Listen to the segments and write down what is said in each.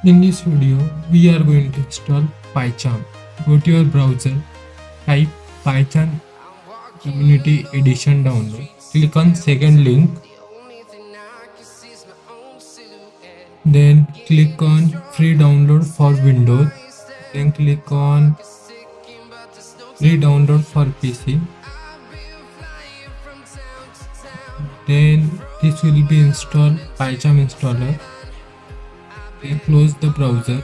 In this video, we are going to install PyCharm. Go to your browser, type PyCharm Community Edition download. Click on second link, then click on free download for Windows, then click on free download for PC. Then this will be installed PyCharm installer. Then close the browser.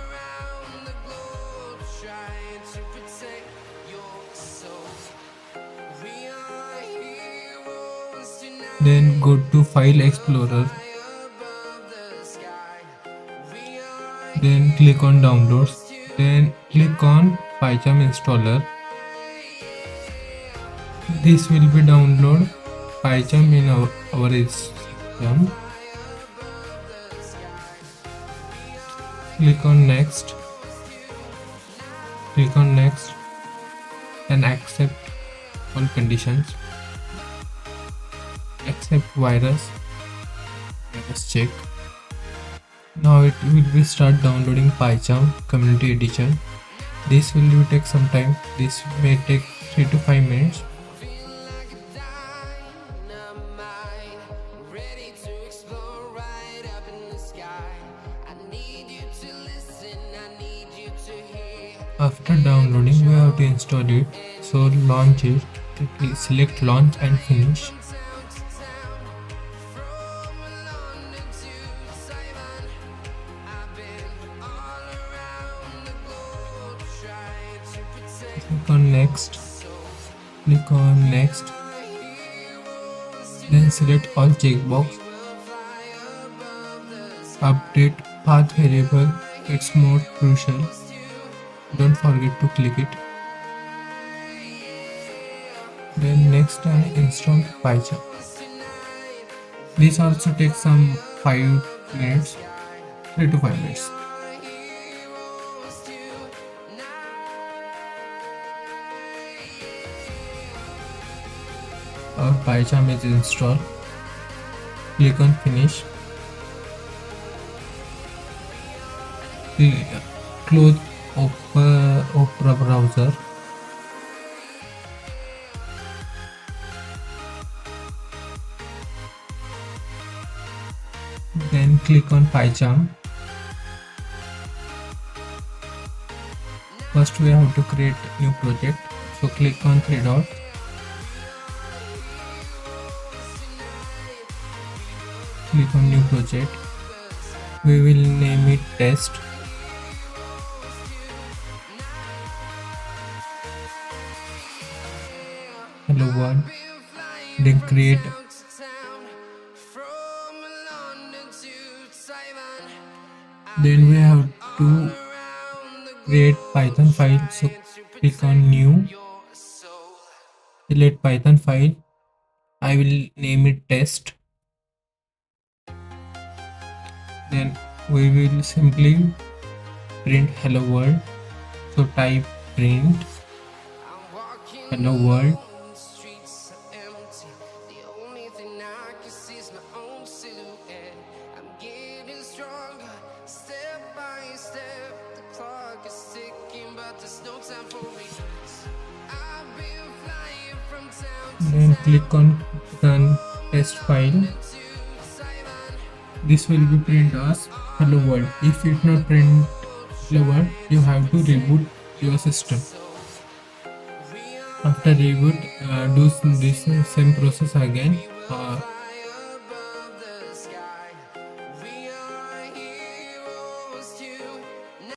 Then go to File Explorer. Then click on Downloads. Then click on PyCharm installer. This will be download PyCharm in our system. Click on next. Click on next and accept all conditions. Accept virus check. Now it will be start downloading PyCharm Community Edition. This will take some time. This may take 3 to 5 minutes. After downloading, we have to install it. So launch it. Select launch and finish. Click on next. Click on next. Then select all checkbox. Update path variable. It's more crucial. Don't forget to click it. Then next I install PyCharm. This also takes some 5 minutes, 3 to 5 minutes. Our PyCharm is installed. Click on finish. Close Opera browser. Then click on PyCharm. First we have to create new project. So click on 3 dots. Click on new project. We will name it test. Hello world. Then create. Then we have to create Python file. So click on new. Select Python file. I will name it test. Then we will simply print hello world. So type print hello world. Then click on run test file. This will be print as hello world. If it not print hello world, you have to reboot your system. After reboot, do this same process again.